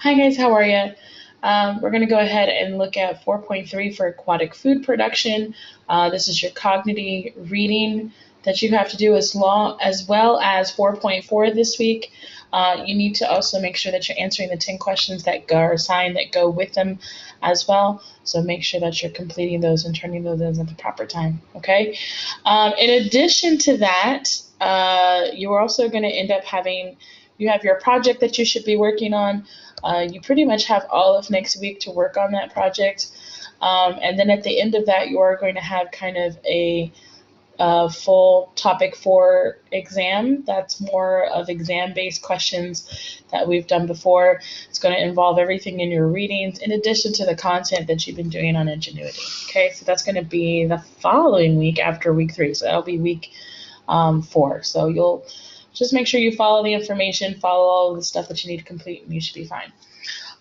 Hi guys, how are you? We're going to go ahead and look at 4.3 for aquatic food production. This is your Kognity reading that you have to do as well as 4.4 this week. You need to also make sure that you're answering the 10 questions that are assigned that go with them as well. So make sure that you're completing those and turning those in at the proper time, okay? In addition to that, you are also going to end up you have your project that you should be working on. You pretty much have all of next week to work on that project. And then at the end of that, you are going to have kind of a full topic 4 exam. That's more of exam-based questions that we've done before. It's going to involve everything in your readings in addition to the content that you've been doing on Ingenuity. Okay, so that's going to be the following week after week 3. So that'll be week 4. So you'll just make sure you follow the information, follow all of the stuff that you need to complete, and you should be fine.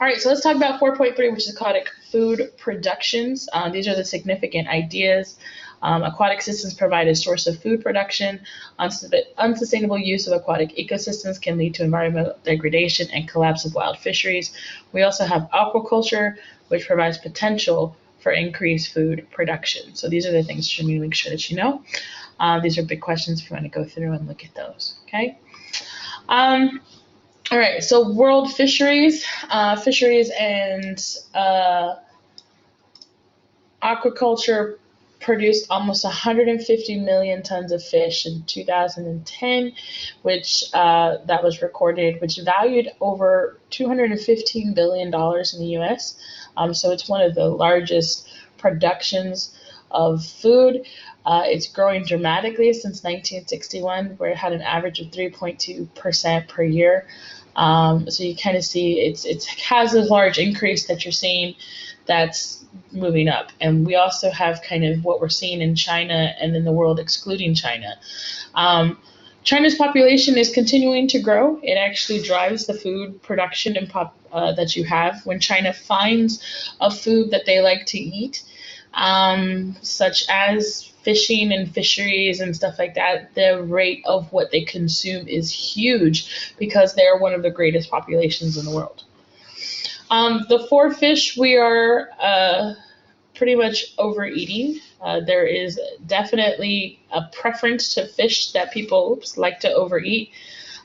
All right, so let's talk about 4.3, which is aquatic food productions. These are the significant ideas. Aquatic systems provide a source of food production. Unsustainable use of aquatic ecosystems can lead to environmental degradation and collapse of wild fisheries. We also have aquaculture, which provides potential for increased food production. So these are the things you need to make sure that you know. These are big questions if you want to go through and look at those, okay? All right, so world fisheries and aquaculture produced almost 150 million tons of fish in 2010, which that was recorded, which valued over $215 billion in the U.S. So it's one of the largest productions of food. It's growing dramatically since 1961, where it had an average of 3.2% per year. So you kind of see it has a large increase that you're seeing that's moving up. And we also have kind of what we're seeing in China and in the world excluding China. China's population is continuing to grow. It actually drives the food production and that you have. When China finds a food that they like to eat, such as fishing and fisheries and stuff like that, the rate of what they consume is huge because they're one of the greatest populations in the world. The 4 fish we are pretty much overeating. There is definitely a preference to fish that people like to overeat.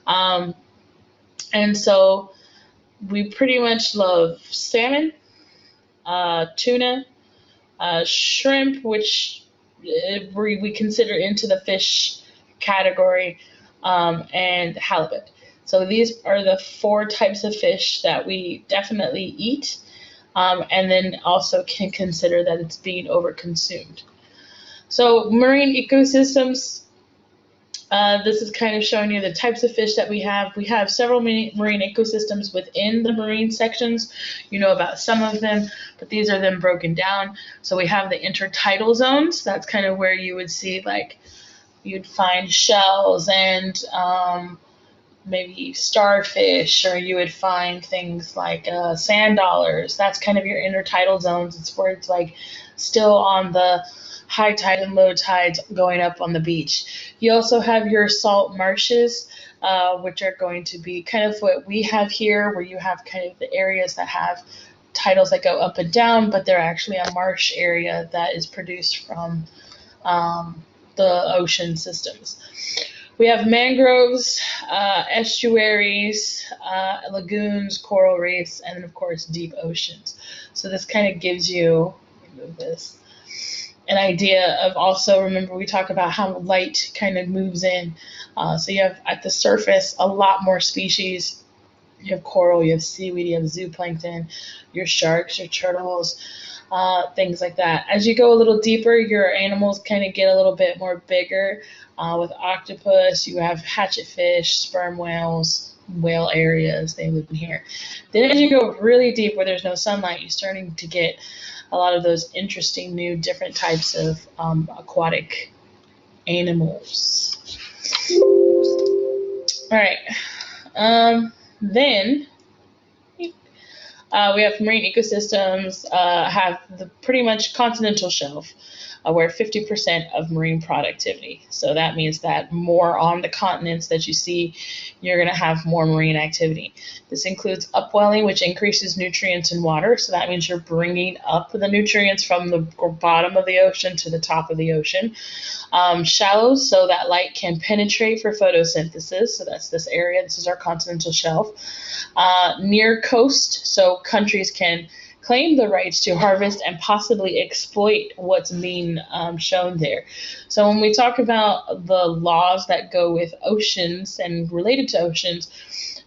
And so we pretty much love salmon, tuna, shrimp, which we consider into the fish category, and halibut. So these are the 4 types of fish that we definitely eat, and then also can consider that it's being overconsumed. So marine ecosystems, this is kind of showing you the types of fish that we have. We have several marine ecosystems within the marine sections. You know about some of them, but these are them broken down. So we have the intertidal zones. That's kind of where you would see, like, you'd find shells and maybe starfish, or you would find things like sand dollars. That's kind of your intertidal zones. It's where it's like still on the high tide and low tides going up on the beach. You also have your salt marshes, which are going to be kind of what we have here, where you have kind of the areas that have tidals that go up and down, but they're actually a marsh area that is produced from the ocean systems. We have mangroves, estuaries, lagoons, coral reefs, and then of course deep oceans. So this kind of gives you, let me move this, an idea of also, remember we talk about how light kind of moves in. So you have at the surface a lot more species. You have coral, you have seaweed, you have zooplankton, your sharks, your turtles, things like that. As you go a little deeper, your animals kind of get a little bit more bigger. With octopus, you have hatchetfish, sperm whales, whale areas, they live in here. Then as you go really deep where there's no sunlight, you're starting to get a lot of those interesting new different types of aquatic animals. All right. Then we have marine ecosystems, have the pretty much continental shelf. where 50% of marine productivity. So that means that more on the continents that you see, you're going to have more marine activity. This includes upwelling, which increases nutrients in water. So that means you're bringing up the nutrients from the bottom of the ocean to the top of the ocean. Shallows, so that light can penetrate for photosynthesis. So that's this area. This is our continental shelf. Near coast, so countries can claim the rights to harvest and possibly exploit what's being shown there. So when we talk about the laws that go with oceans and related to oceans,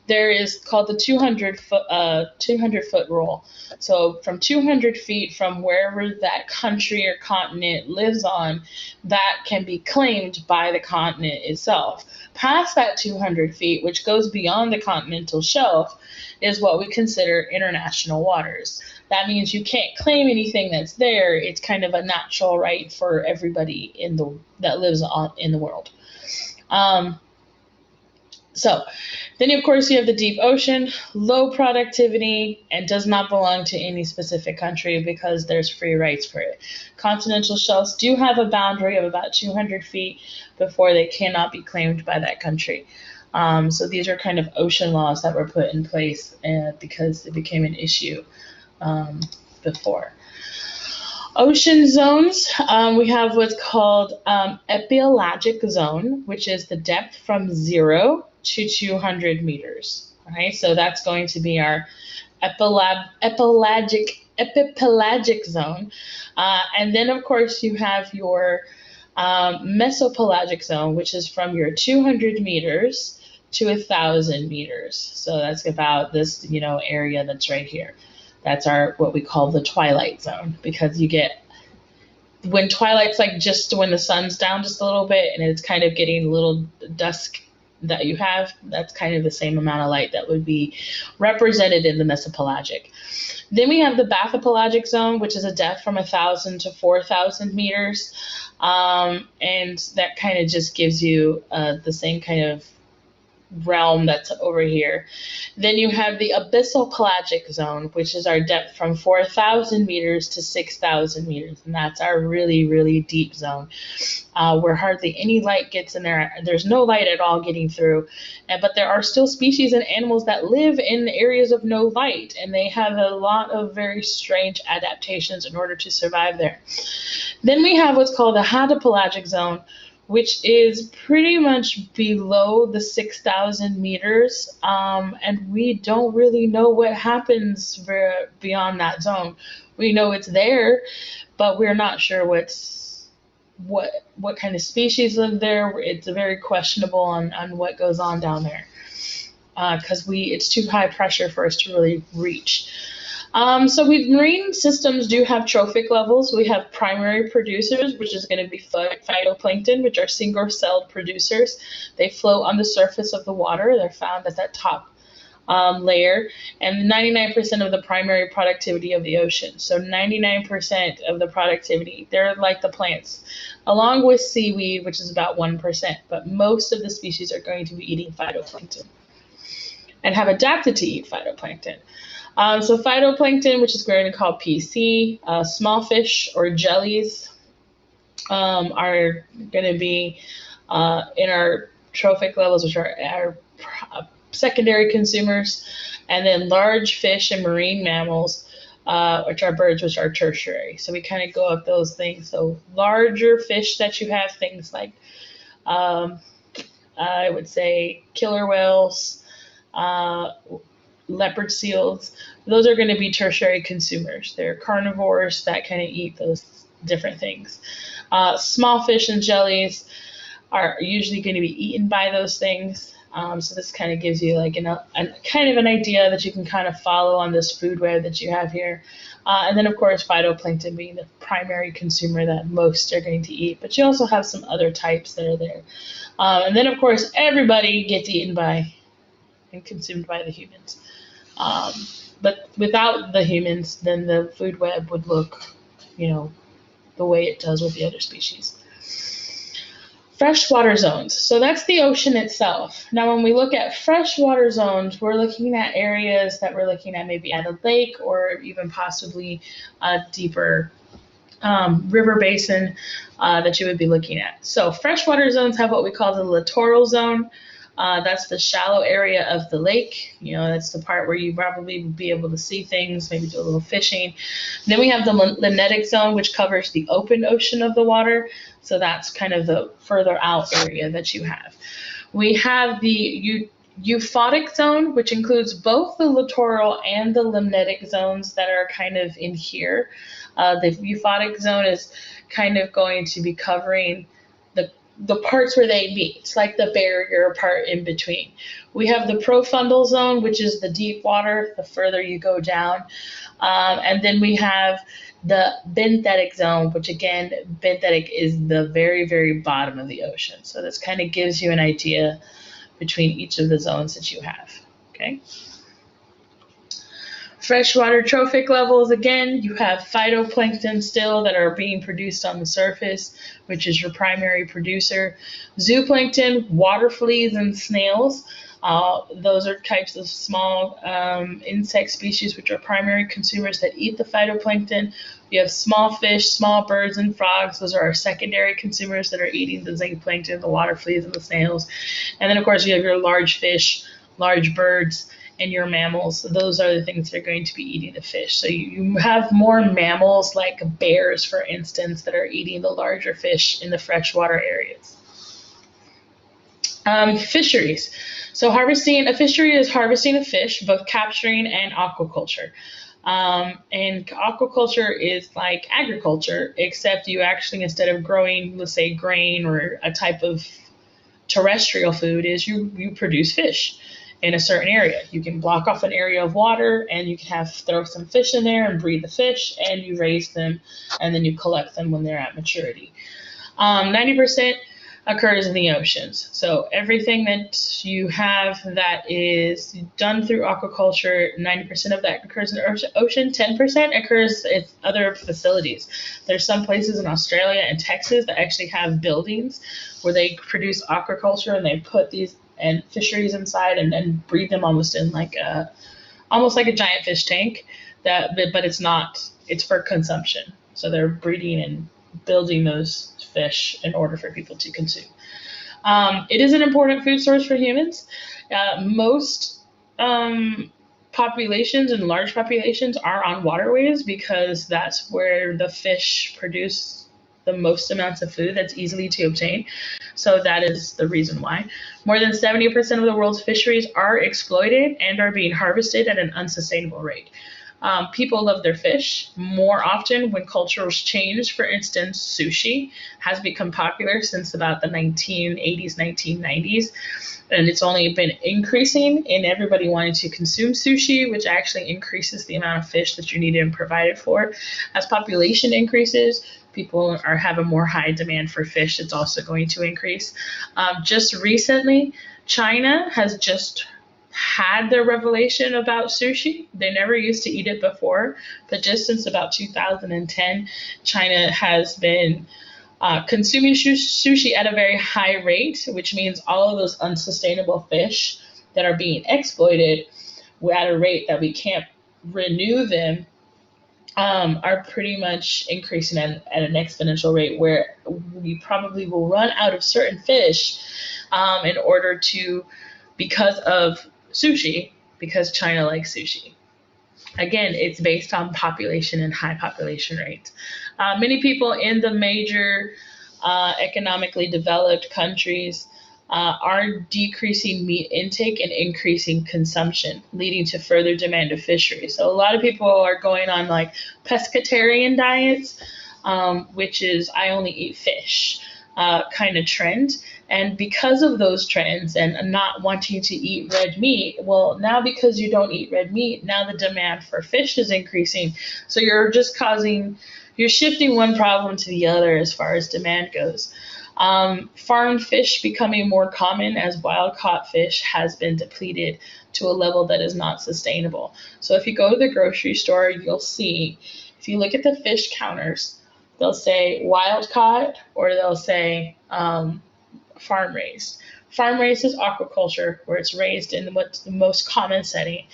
there is called the 200-foot rule. So from 200 feet from wherever that country or continent lives on, that can be claimed by the continent itself. Past that 200 feet, which goes beyond the continental shelf, is what we consider international waters. That means you can't claim anything that's there. It's kind of a natural right for everybody that lives in the world. So then, of course, you have the deep ocean, low productivity, and does not belong to any specific country because there's free rights for it. Continental shelves do have a boundary of about 200 feet before they cannot be claimed by that country. So these are kind of ocean laws that were put in place because it became an issue before. Ocean zones, we have what's called epipelagic zone, which is the depth from 0 to 200 meters. All right, so that's going to be our epipelagic zone. And then, of course, you have your mesopelagic zone, which is from your 200 meters to 1,000 meters. So that's about this, area that's right here. That's what we call the twilight zone, because you get, when twilight's like just when the sun's down just a little bit and it's kind of getting a little dusk that you have, that's kind of the same amount of light that would be represented in the mesopelagic. Then we have the bathypelagic zone, which is a depth from 1,000 to 4,000 meters. And that kind of just gives you the same kind of realm that's over here. Then you have the abyssal pelagic zone, which is our depth from 4,000 meters to 6,000 meters. And that's our really, really deep zone, where hardly any light gets in there. There's no light at all getting through. But there are still species and animals that live in areas of no light, and they have a lot of very strange adaptations in order to survive there. Then we have what's called the hadopelagic zone, which is pretty much below the 6,000 meters, and we don't really know what happens beyond that zone. We know it's there, but we're not sure what kind of species live there. It's very questionable on what goes on down there, because it's too high pressure for us to really reach. So marine systems do have trophic levels. We have primary producers, which is going to be phytoplankton, which are single-celled producers. They float on the surface of the water. They're found at that top layer, and 99% of the primary productivity of the ocean. So 99% of the productivity, they're like the plants, along with seaweed, which is about 1%. But most of the species are going to be eating phytoplankton and have adapted to eat phytoplankton. So phytoplankton, which is going to call PC, small fish or jellies are going to be in our trophic levels, which are our secondary consumers, and then large fish and marine mammals, which are birds, which are tertiary. So we kind of go up those things. So larger fish that you have, things like I would say killer whales, leopard seals, those are going to be tertiary consumers. They're carnivores that kind of eat those different things. Small fish and jellies are usually going to be eaten by those things. So this kind of gives you like kind of an idea that you can kind of follow on this food web that you have here. And then, of course, phytoplankton being the primary consumer that most are going to eat. But you also have some other types that are there. And then, of course, everybody gets eaten by and consumed by the humans. But without the humans, then the food web would look, the way it does with the other species. Freshwater zones. So that's the ocean itself. Now, when we look at freshwater zones, we're looking at areas that we're looking at maybe at a lake or even possibly deeper river basin that you would be looking at. So freshwater zones have what we call the littoral zone. That's the shallow area of the lake. You know, that's the part where you probably would be able to see things, maybe do a little fishing. Then we have the limnetic zone, which covers the open ocean of the water. So that's kind of the further out area that you have. We have the euphotic zone, which includes both the littoral and the limnetic zones that are kind of in here. The euphotic zone is kind of going to be covering the parts where they meet, like the barrier part in between. We have the profundal zone, which is the deep water, the further you go down. And then we have the benthetic zone, which again, benthetic is the very, very bottom of the ocean. So this kind of gives you an idea between each of the zones that you have. Okay. Freshwater trophic levels, again, you have phytoplankton still that are being produced on the surface, which is your primary producer. Zooplankton, water fleas and snails. Those are types of small insect species which are primary consumers that eat the phytoplankton. You have small fish, small birds, and frogs. Those are our secondary consumers that are eating the zooplankton, the water fleas, and the snails. And then, of course, you have your large fish, large birds, and your mammals. Those are the things that are going to be eating the fish. So you have more mammals like bears, for instance, that are eating the larger fish in the freshwater areas. Fisheries. So a fishery is harvesting a fish, both capturing and aquaculture. And aquaculture is like agriculture, except you actually, instead of growing, let's say, grain or a type of terrestrial food, is you produce fish in a certain area. You can block off an area of water and you can throw some fish in there and breed the fish, and you raise them and then you collect them when they're at maturity. 90% occurs in the oceans. So everything that you have that is done through aquaculture, 90% of that occurs in the ocean, 10% occurs at other facilities. There's some places in Australia and Texas that actually have buildings where they produce aquaculture and they put these and fisheries inside and then breed them almost like a giant fish tank, but it's for consumption. So they're breeding and building those fish in order for people to consume. It is an important food source for humans. Most populations and large populations are on waterways because that's where the fish produce the most amounts of food that's easily to obtain. So that is the reason why. More than 70% of the world's fisheries are exploited and are being harvested at an unsustainable rate. People love their fish more often when cultures change. For instance, sushi has become popular since about the 1980s, 1990s, and it's only been increasing in everybody wanting to consume sushi, which actually increases the amount of fish that you need and provided for. As population increases, people have a more high demand for fish. It's also going to increase. Just recently, China has just had their revelation about sushi. They never used to eat it before, but just since about 2010, China has been consuming sushi at a very high rate, which means all of those unsustainable fish that are being exploited at a rate that we can't renew them are pretty much increasing at an exponential rate, where we probably will run out of certain fish in order to, because of sushi, because China likes sushi. Again, it's based on population and high population rates. Many people in the major economically developed countries are decreasing meat intake and increasing consumption, leading to further demand of fisheries. So a lot of people are going on like pescatarian diets, which is I only eat fish kind of trend. And because of those trends and not wanting to eat red meat, well, now because you don't eat red meat, now the demand for fish is increasing. So you're shifting one problem to the other as far as demand goes. Farmed fish becoming more common as wild caught fish has been depleted to a level that is not sustainable. So if you go to the grocery store, you'll see, if you look at the fish counters, they'll say wild caught or they'll say farm raised. Farm raised is aquaculture, where it's raised in what's the most common setting.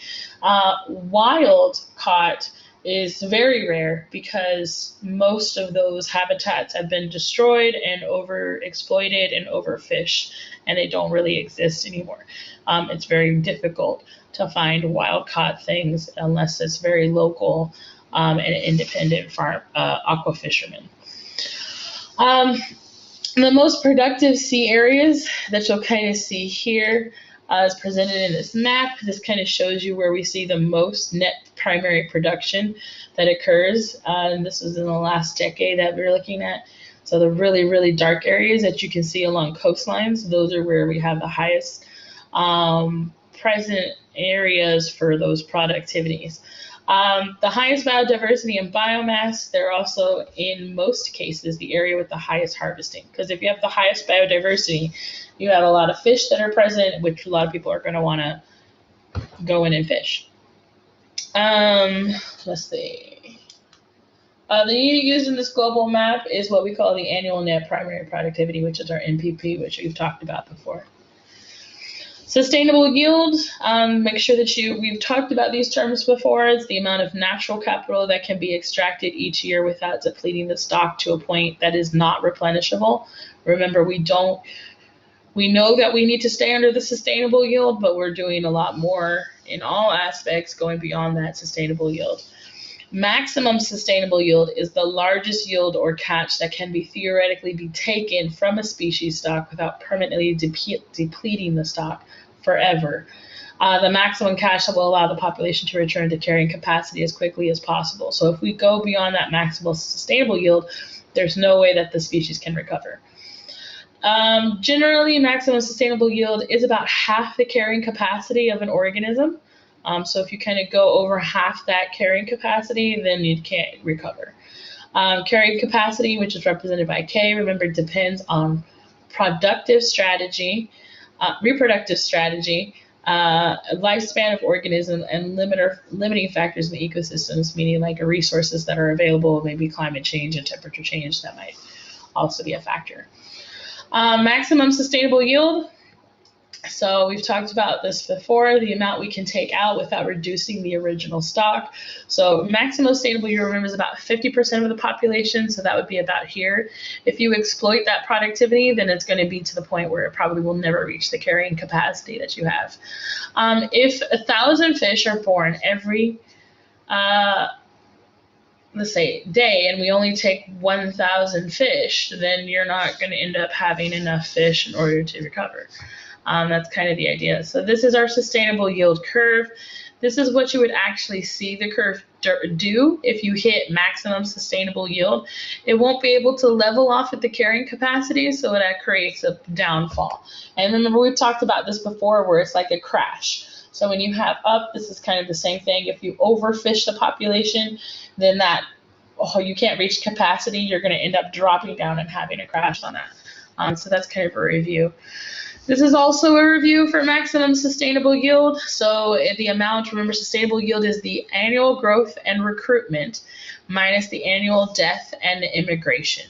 Wild caught is very rare because most of those habitats have been destroyed and overexploited and overfished, and they don't really exist anymore. It's very difficult to find wild caught things unless it's very local and independent farm aqua fishermen. Um, the most productive sea areas that you'll kind of see here is presented in this map. This kind of shows you where we see the most net primary production that occurs. And this is in the last decade that we're looking at. So the really, really dark areas that you can see along coastlines, those are where we have the highest present areas for those productivities. The highest biodiversity and biomass, they're also, in most cases, the area with the highest harvesting. Because if you have the highest biodiversity, you have a lot of fish that are present, which a lot of people are going to want to go in and fish. Let's see. The unit used in this global map is what we call the annual net primary productivity, which is our NPP, which we've talked about before. Sustainable yield, make sure that we've talked about these terms before. It's the amount of natural capital that can be extracted each year without depleting the stock to a point that is not replenishable. Remember, we know that we need to stay under the sustainable yield, but we're doing a lot more in all aspects going beyond that sustainable yield. Maximum sustainable yield is the largest yield or catch that can be theoretically be taken from a species stock without permanently depleting the stock forever. The maximum catch that will allow the population to return to carrying capacity as quickly as possible. So if we go beyond that maximal sustainable yield, there's no way that the species can recover. Generally, maximum sustainable yield is about half the carrying capacity of an organism. So if you kind of go over half that carrying capacity, then you can't recover. Carrying capacity, which is represented by K, remember, depends on reproductive strategy, lifespan of organism, and limiting factors in the ecosystems, meaning like resources that are available, maybe climate change and temperature change that might also be a factor. Maximum sustainable yield. So we've talked about this before, the amount we can take out without reducing the original stock. So maximum sustainable yield, remember, is about 50% of the population, so that would be about here. If you exploit that productivity, then it's going to be to the point where it probably will never reach the carrying capacity that you have. If 1,000 fish are born every, let's say, day, and we only take 1,000 fish, then you're not going to end up having enough fish in order to recover. That's kind of the idea. So this is our sustainable yield curve. This is what you would actually see the curve do if you hit maximum sustainable yield. It won't be able to level off at the carrying capacity, so that creates a downfall. And remember, we've talked about this before where it's like a crash. So when you have up, this is kind of the same thing. If you overfish the population, then you can't reach capacity. You're going to end up dropping down and having a crash on that. So that's kind of a review. This is also a review for maximum sustainable yield. So the amount, remember, sustainable yield is the annual growth and recruitment minus the annual death and immigration.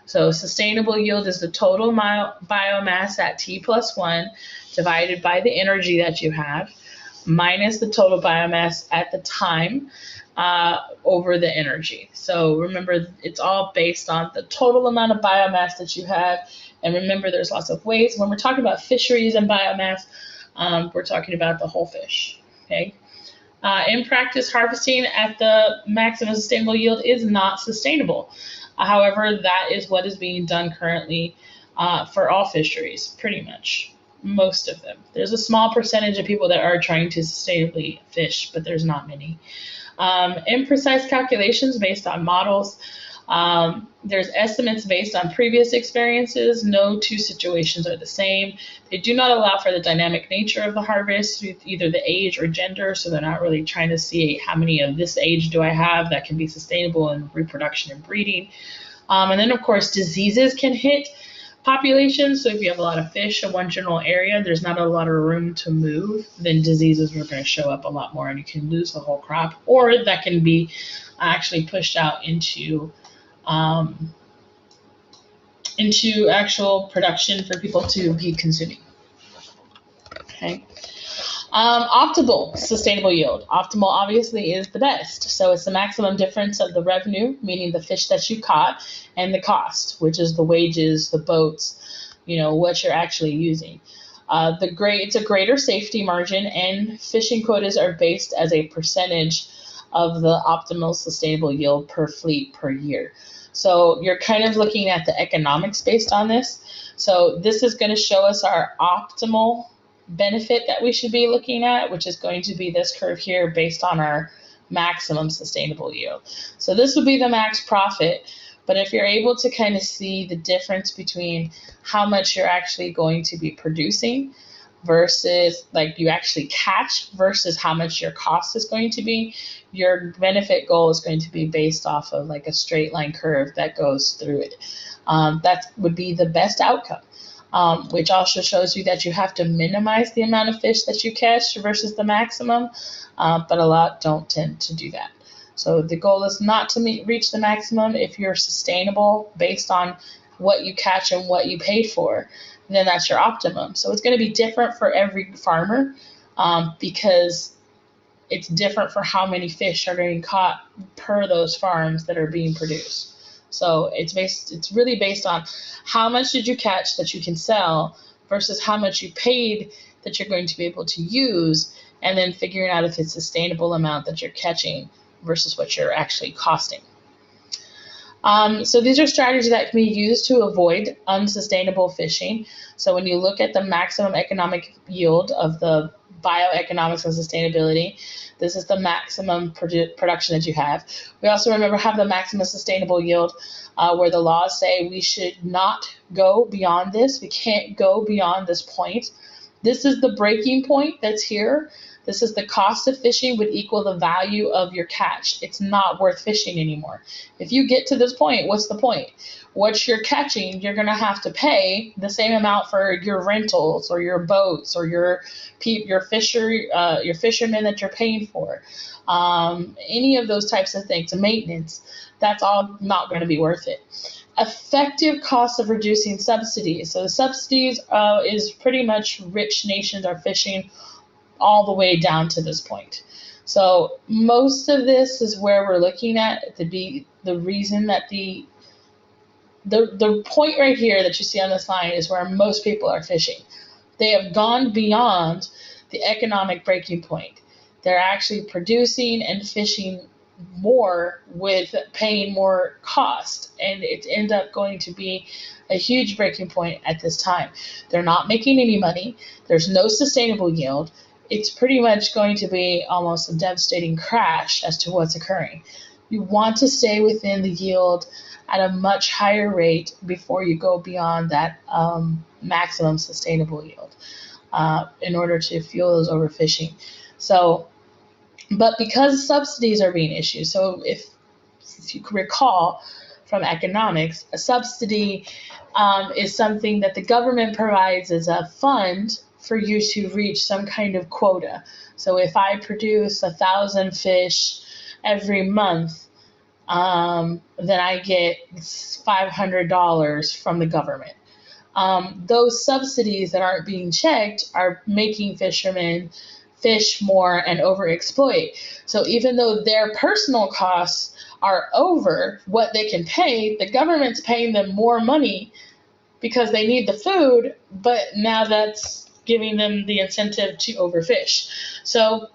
So sustainable yield is the total biomass at T+1 divided by the energy that you have minus the total biomass at the time over the energy. So remember, it's all based on the total amount of biomass that you have. And remember, there's lots of ways. When we're talking about fisheries and biomass, we're talking about the whole fish, okay? In practice, harvesting at the maximum sustainable yield is not sustainable. However, that is what is being done currently for all fisheries, pretty much, most of them. There's a small percentage of people that are trying to sustainably fish, but there's not many. Imprecise calculations based on models. There's estimates based on previous experiences. No two situations are the same. They do not allow for the dynamic nature of the harvest, either the age or gender, so they're not really trying to see how many of this age do I have that can be sustainable in reproduction and breeding. And then, of course, diseases can hit populations. So if you have a lot of fish in one general area, there's not a lot of room to move, then diseases are going to show up a lot more and you can lose the whole crop, or that can be actually pushed out into actual production for people to be consuming. Okay. Optimal sustainable yield. Optimal obviously is the best. So it's the maximum difference of the revenue, meaning the fish that you caught, and the cost, which is the wages, the boats, what you're actually using. It's a greater safety margin, and fishing quotas are based as a percentage of the optimal sustainable yield per fleet per year. So you're kind of looking at the economics based on this. So this is going to show us our optimal benefit that we should be looking at, which is going to be this curve here based on our maximum sustainable yield. So this would be the max profit. But if you're able to kind of see the difference between how much you're actually going to be producing versus like you actually catch versus how much your cost is going to be, your benefit goal is going to be based off of like a straight line curve that goes through it. That would be the best outcome. Which also shows you that you have to minimize the amount of fish that you catch versus the maximum, but a lot don't tend to do that. So the goal is not to reach the maximum. If you're sustainable based on what you catch and what you paid for, then that's your optimum. So it's going to be different for every farmer because it's different for how many fish are getting caught per those farms that are being produced. So it's really based on how much did you catch that you can sell versus how much you paid that you're going to be able to use, and then figuring out if it's a sustainable amount that you're catching versus what you're actually costing. So these are strategies that can be used to avoid unsustainable fishing. So when you look at the maximum economic yield of the bioeconomics and sustainability, this is the maximum production that you have. We also have the maximum sustainable yield where the laws say we should not go beyond this. We can't go beyond this point. This is the breaking point that's here. This is the cost of fishing would equal the value of your catch. It's not worth fishing anymore. If you get to this point, what's the point? What you're catching, you're going to have to pay the same amount for your rentals or your boats or your fishermen that you're paying for. Any of those types of things, maintenance, that's all not going to be worth it. Effective cost of reducing subsidies. So the subsidies is pretty much rich nations are fishing all the way down to this point. So most of this is where we're looking at the reason that the point right here that you see on this line is where most people are fishing. They have gone beyond the economic breaking point. They're actually producing and fishing more with paying more cost, and it ends up going to be a huge breaking point at this time. They're not making any money. There's no sustainable yield. It's pretty much going to be almost a devastating crash as to what's occurring. You want to stay within the yield at a much higher rate before you go beyond that maximum sustainable yield in order to fuel those overfishing. So, but because subsidies are being issued, so if you can recall from economics, a subsidy is something that the government provides as a fund for you to reach some kind of quota. So if I produce 1,000 fish every month, then I get $500 from the government. Those subsidies that aren't being checked are making fishermen fish more and overexploit. So even though their personal costs are over what they can pay, the government's paying them more money because they need the food, but now that's giving them the incentive to overfish. So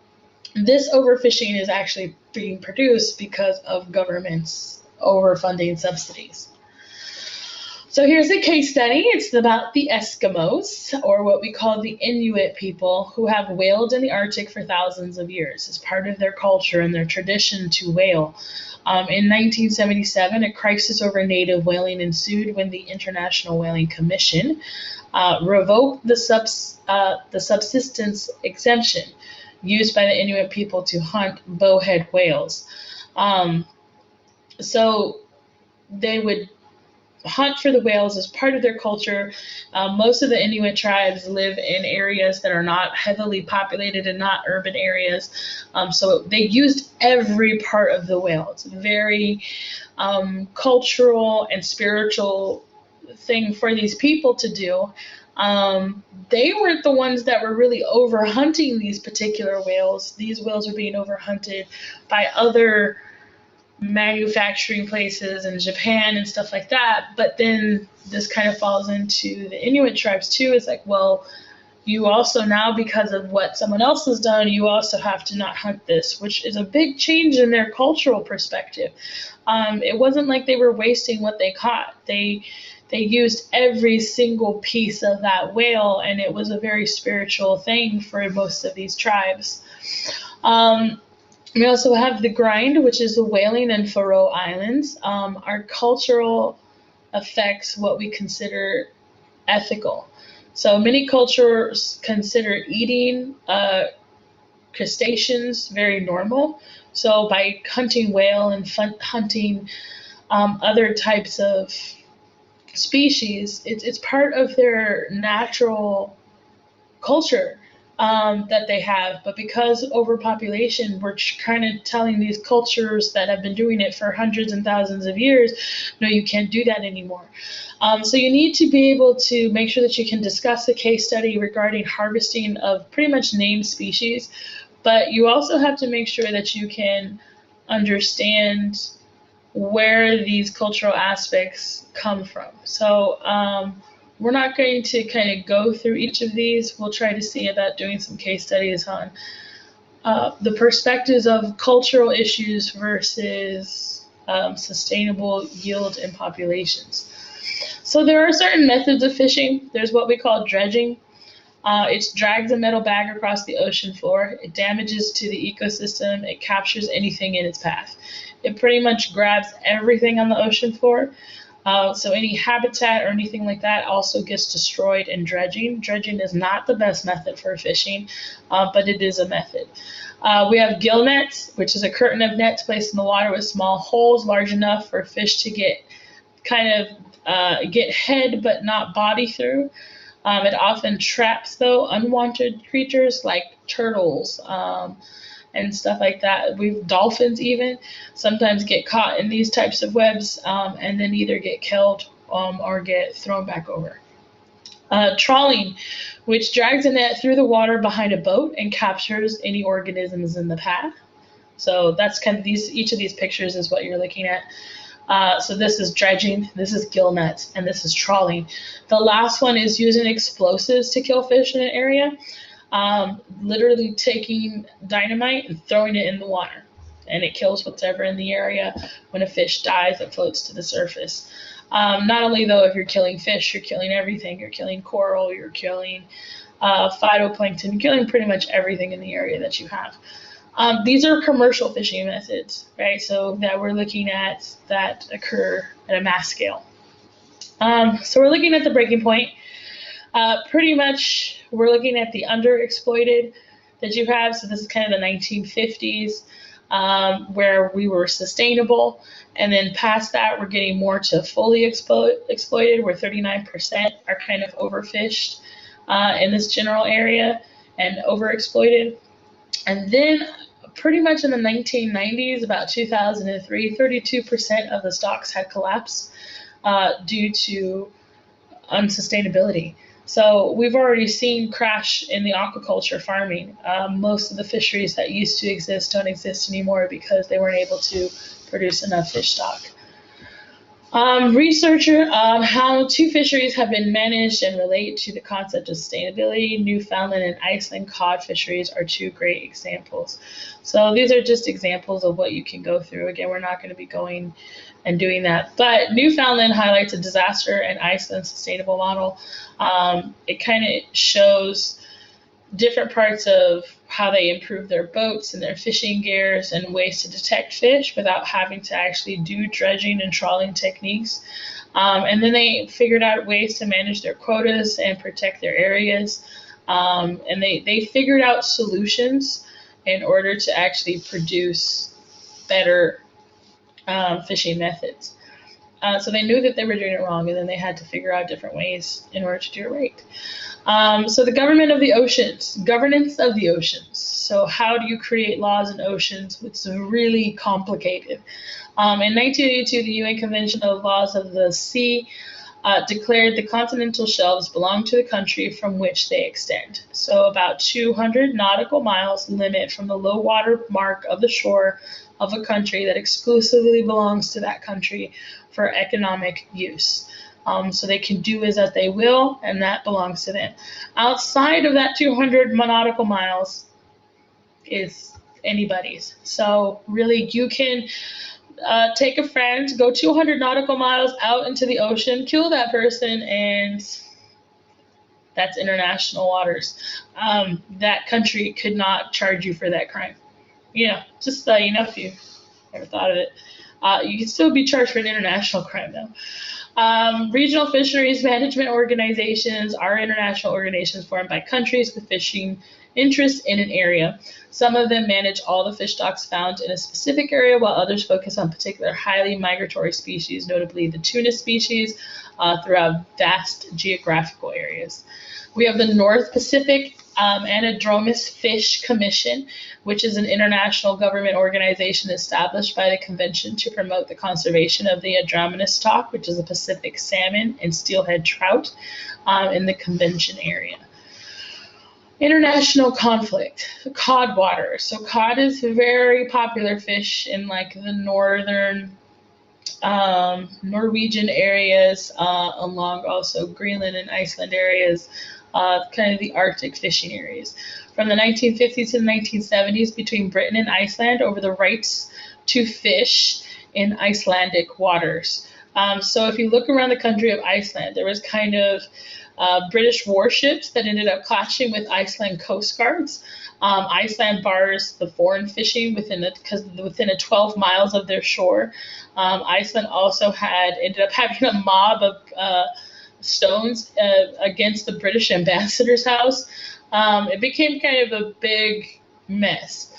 this overfishing is actually being produced because of government's overfunding subsidies. So here's a case study. It's about the Eskimos, or what we call the Inuit people, who have whaled in the Arctic for thousands of years. It's part of their culture and their tradition to whale. In 1977, a crisis over native whaling ensued when the International Whaling Commission revoked the subsistence exemption used by the Inuit people to hunt bowhead whales. So they would hunt for the whales as part of their culture. Most of the Inuit tribes live in areas that are not heavily populated and not urban areas. So they used every part of the whale. It's a very cultural and spiritual thing for these people to do. They weren't the ones that were really overhunting these particular whales. These whales are being overhunted by other manufacturing places in Japan and stuff like that. But then this kind of falls into the Inuit tribes too. It's like, well, you also now, because of what someone else has done, you also have to not hunt this, which is a big change in their cultural perspective. It wasn't like they were wasting what they caught. They used every single piece of that whale, and it was a very spiritual thing for most of these tribes. Um, we also have the grind, which is the whaling in Faroe Islands. Our cultural affects what we consider ethical. So many cultures consider eating crustaceans very normal. So by hunting whale and hunting other types of species, it's part of their natural culture that they have. But because overpopulation, we're kind of telling these cultures that have been doing it for hundreds and thousands of years, no, you can't do that anymore. So you need to be able to make sure that you can discuss a case study regarding harvesting of pretty much named species, but you also have to make sure that you can understand where these cultural aspects come from. So we're not going to kind of go through each of these. We'll try to see about doing some case studies on the perspectives of cultural issues versus sustainable yield and populations. So there are certain methods of fishing. There's what we call dredging. It drags a metal bag across the ocean floor. It damages to the ecosystem. It captures anything in its path. It pretty much grabs everything on the ocean floor. So any habitat or anything like that also gets destroyed in dredging. Dredging is not the best method for fishing, but it is a method. We have gill nets, which is a curtain of nets placed in the water with small holes large enough for fish to get get head but not body through. It often traps, though, unwanted creatures like turtles and stuff like that. Dolphins even sometimes get caught in these types of webs and then either get killed or get thrown back over. Trawling, which drags a net through the water behind a boat and captures any organisms in the path. So that's kind of each of these pictures is what you're looking at. So this is dredging, this is gill nets, and this is trawling. The last one is using explosives to kill fish in an area. Literally taking dynamite and throwing it in the water, and it kills whatever in the area. When a fish dies, it floats to the surface. Not only, though, if you're killing fish, you're killing everything. You're killing coral, you're killing phytoplankton, you're killing pretty much everything in the area that you have. These are commercial fishing methods, right? So that we're looking at that occur at a mass scale. So we're looking at the breaking point. Pretty much we're looking at the underexploited that you have. So this is kind of the 1950s where we were sustainable. And then past that, we're getting more to fully exploited, where 39% are kind of overfished in this general area and overexploited. And then pretty much in the 1990s, about 2003, 32% of the stocks had collapsed due to unsustainability. So we've already seen crash in the aquaculture farming. Most of the fisheries that used to exist don't exist anymore because they weren't able to produce enough fish stock. Researcher, how two fisheries have been managed and relate to the concept of sustainability. Newfoundland and Iceland cod fisheries are two great examples. So these are just examples of what you can go through. Again, we're not going to be going and doing that. But Newfoundland highlights a disaster and Iceland's sustainable model. It kind of shows different parts of how they improve their boats and their fishing gears and ways to detect fish without having to actually do dredging and trawling techniques. And then they figured out ways to manage their quotas and protect their areas. And they figured out solutions in order to actually produce better fishing methods. So they knew that they were doing it wrong, and then they had to figure out different ways in order to do it right. So the governance of the oceans. So how do you create laws in oceans? It's really complicated. In 1982, the UN Convention of Laws of the Sea declared the continental shelves belong to the country from which they extend. So about 200 nautical miles limit from the low water mark of the shore of a country that exclusively belongs to that country for economic use. So they can do as that they will, and that belongs to them. Outside of that 200 nautical miles is anybody's. So really, you can take a friend, go 200 nautical miles out into the ocean, kill that person, and that's international waters. That country could not charge you for that crime. Just if you never thought of it. You can still be charged for an international crime, though. Regional fisheries management organizations are international organizations formed by countries with fishing interests in an area. Some of them manage all the fish stocks found in a specific area, while others focus on particular highly migratory species, notably the tuna species, throughout vast geographical areas. We have the North Pacific Anadromous Fish Commission, which is an international government organization established by the convention to promote the conservation of the Anadromous stock, which is a Pacific salmon and steelhead trout, in the convention area. International conflict, cod water. So cod is a very popular fish in like the northern Norwegian areas, along also Greenland and Iceland areas, kind of the Arctic fishing areas. From the 1950s to the 1970s, between Britain and Iceland over the rights to fish in Icelandic waters. So if you look around the country of Iceland, there was kind of British warships that ended up clashing with Iceland coast guards. Iceland bars the foreign fishing within a 12 miles of their shore. Iceland also ended up having a mob of stones against the British ambassador's house. It became kind of a big mess.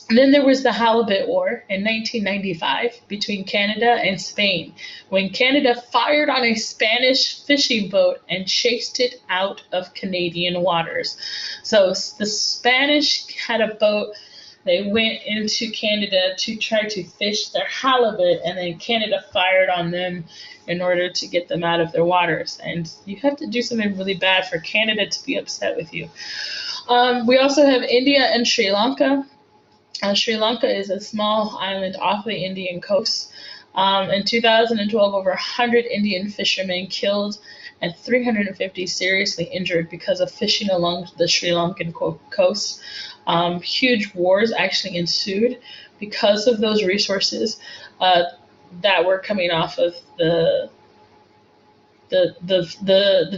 And then there was the Halibut War in 1995 between Canada and Spain, when Canada fired on a Spanish fishing boat and chased it out of Canadian waters. So the Spanish had a boat. They went into Canada to try to fish their halibut, and then Canada fired on them in order to get them out of their waters. And you have to do something really bad for Canada to be upset with you. We also have India and Sri Lanka. Sri Lanka is a small island off the Indian coast. In 2012, over 100 Indian fishermen killed and 350 seriously injured because of fishing along the Sri Lankan coast. Huge wars actually ensued because of those resources that were coming off of the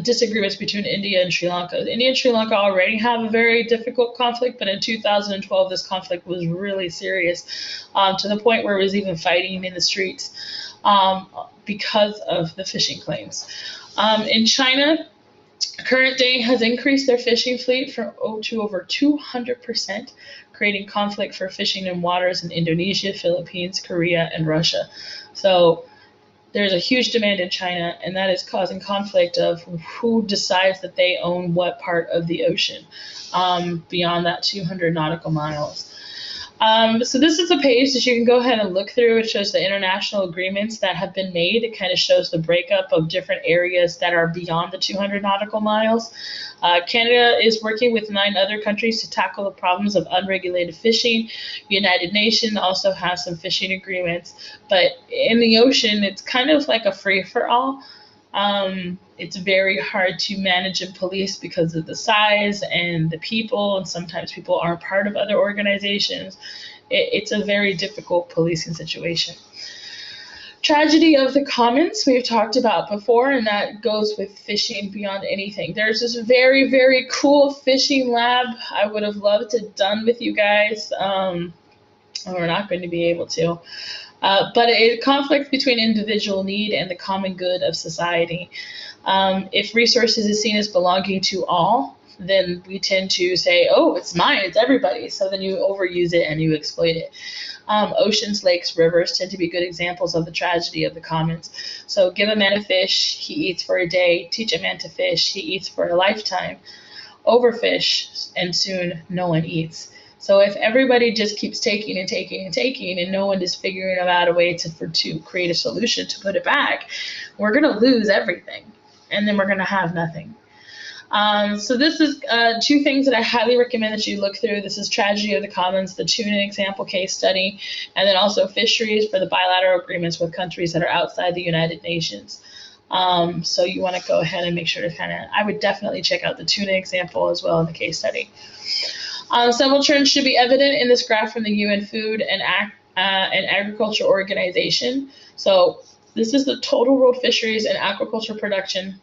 disagreements between India and Sri Lanka. India and Sri Lanka already have a very difficult conflict, but in 2012, this conflict was really serious, to the point where it was even fighting in the streets because of the fishing claims. In China, current day has increased their fishing fleet to over 200%, creating conflict for fishing in waters in Indonesia, Philippines, Korea, and Russia. So there's a huge demand in China, and that is causing conflict of who decides that they own what part of the ocean beyond that 200 nautical miles. So this is a page that you can go ahead and look through. It shows the international agreements that have been made. It kind of shows the breakup of different areas that are beyond the 200 nautical miles. Canada is working with 9 other countries to tackle the problems of unregulated fishing. United Nations also has some fishing agreements. But in the ocean, it's kind of like a free-for-all. It's very hard to manage and police because of the size and the people, and sometimes people aren't part of other organizations. It's a very difficult policing situation. Tragedy of the commons we've talked about before, and that goes with fishing beyond anything. There's this very, very cool fishing lab I would have loved to have done with you guys. We're not going to be able to. But a conflict between individual need and the common good of society. If resources is seen as belonging to all, then we tend to say, oh, it's mine, it's everybody's. So then you overuse it and you exploit it. Oceans, lakes, rivers tend to be good examples of the tragedy of the commons. So give a man a fish, he eats for a day. Teach a man to fish, he eats for a lifetime. Overfish, and soon no one eats. So if everybody just keeps taking and taking and taking, and no one is figuring out a way to create a solution to put it back, we're going to lose everything, and then we're going to have nothing. So this is two things that I highly recommend that you look through. This is Tragedy of the Commons, the tuna example case study, and then also fisheries for the bilateral agreements with countries that are outside the United Nations. So you want to go ahead and make sure to I would definitely check out the tuna example as well in the case study. Several trends should be evident in this graph from the UN Food and Agriculture Organization. So this is the total world fisheries and aquaculture production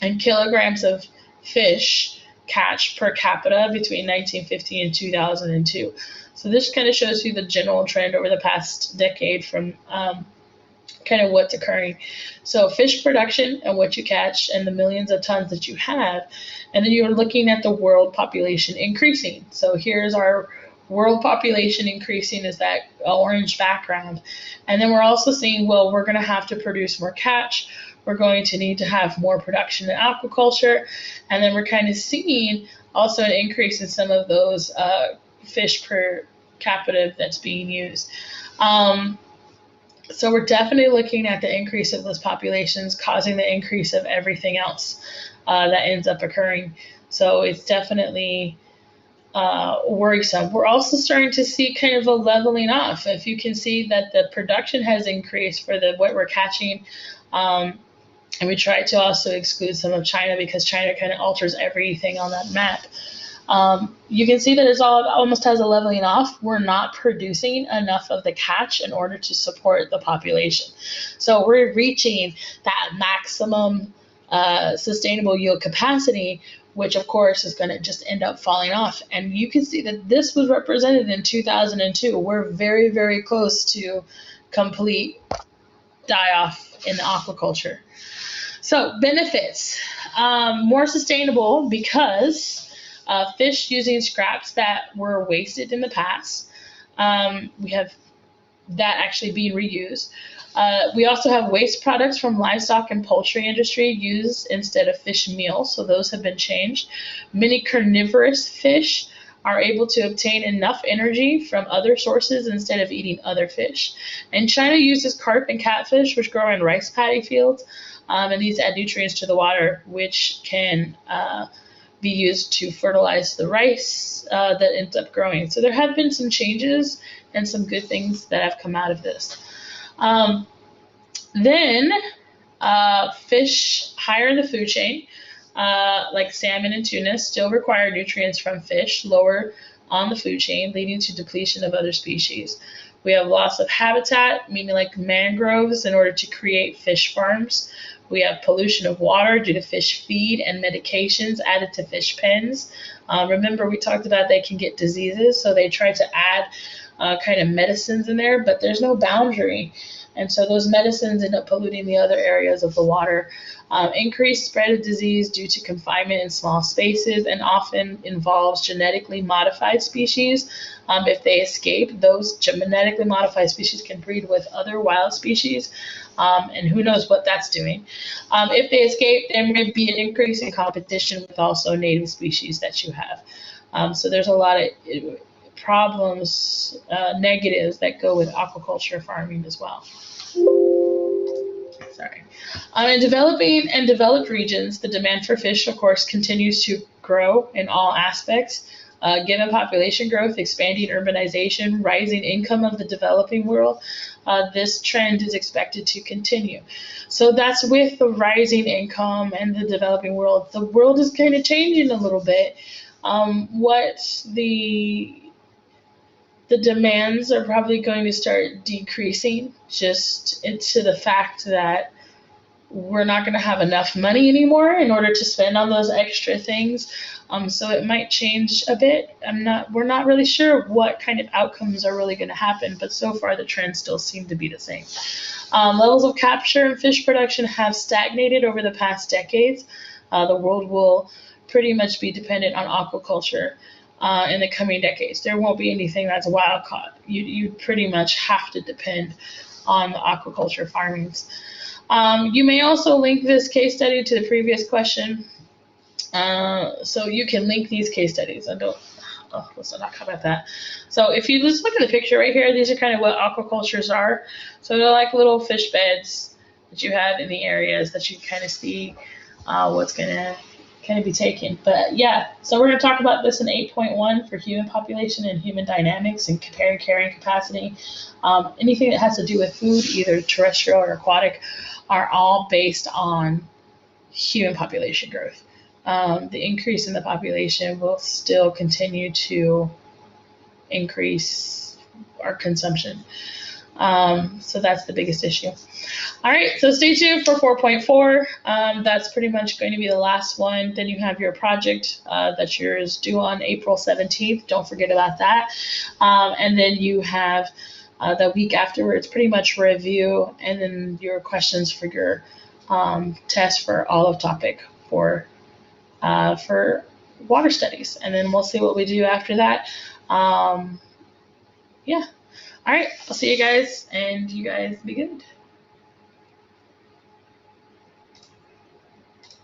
and kilograms of fish catch per capita between 1950 and 2002. So this kind of shows you the general trend over the past decade from kind of what's occurring. So fish production and what you catch and the millions of tons that you have, and then you're looking at the world population increasing. So here's our world population increasing is that orange background. And then we're also seeing, well, we're going to have to produce more catch. We're going to need to have more production in aquaculture. And then we're kind of seeing also an increase in some of those fish per capita that's being used. So we're definitely looking at the increase of those populations causing the increase of everything else that ends up occurring. So it's definitely worrisome. We're also starting to see kind of a leveling off. If you can see that the production has increased for what we're catching, and we try to also exclude some of China because China kind of alters everything on that map. You can see that it almost has a leveling off. We're not producing enough of the catch in order to support the population. So we're reaching that maximum sustainable yield capacity, which of course is going to just end up falling off. And you can see that this was represented in 2002. We're very, very close to complete die-off in the aquaculture. So benefits, more sustainable because fish using scraps that were wasted in the past. We have that actually being reused. We also have waste products from livestock and poultry industry used instead of fish meal, so those have been changed. Many carnivorous fish are able to obtain enough energy from other sources instead of eating other fish. And China uses carp and catfish, which grow in rice paddy fields, and these add nutrients to the water, which can be used to fertilize the rice that ends up growing. So there have been some changes and some good things that have come out of this. Then fish higher in the food chain, like salmon and tuna, still require nutrients from fish lower on the food chain, leading to depletion of other species. We have loss of habitat, meaning like mangroves, in order to create fish farms. We have pollution of water due to fish feed and medications added to fish pens. Remember, we talked about they can get diseases, so they try to add kind of medicines in there, but there's no boundary. And so those medicines end up polluting the other areas of the water. Increased spread of disease due to confinement in small spaces and often involves genetically modified species. If they escape, those genetically modified species can breed with other wild species, and who knows what that's doing. If they escape, there may be an increase in competition with also native species that you have. So there's a lot of problems, negatives that go with aquaculture farming as well. Sorry. In developing and developed regions, the demand for fish, of course, continues to grow in all aspects. Given population growth, expanding urbanization, rising income of the developing world, this trend is expected to continue. So that's with the rising income and the developing world. The world is kind of changing a little bit. What the demands are probably going to start decreasing just into the fact that we're not going to have enough money anymore in order to spend on those extra things. So it might change a bit. We're not really sure what kind of outcomes are really going to happen, but so far the trends still seem to be the same. Levels of capture and fish production have stagnated over the past decades. The world will pretty much be dependent on aquaculture in the coming decades. There won't be anything that's wild caught. You pretty much have to depend on the aquaculture farmings. You may also link this case study to the previous question. So you can link these case studies. oh, let's not talk about that. So if you just look at the picture right here, these are kind of what aquacultures are. So they're like little fish beds that you have in the areas that you kind of see what's going to kind of be taken. But yeah, so we're going to talk about this in 8.1 for human population and human dynamics and comparing carrying capacity. Anything that has to do with food, either terrestrial or aquatic, are all based on human population growth. The increase in the population will still continue to increase our consumption. So that's the biggest issue. All right, so stay tuned for 4.4. That's pretty much going to be the last one. Then you have your project that yours due on April 17th. Don't forget about that. And then you have the week afterwards, pretty much review, and then your questions for your test for all of topic for water studies. And then we'll see what we do after that. Yeah. All right, I'll see you guys, and you guys be good.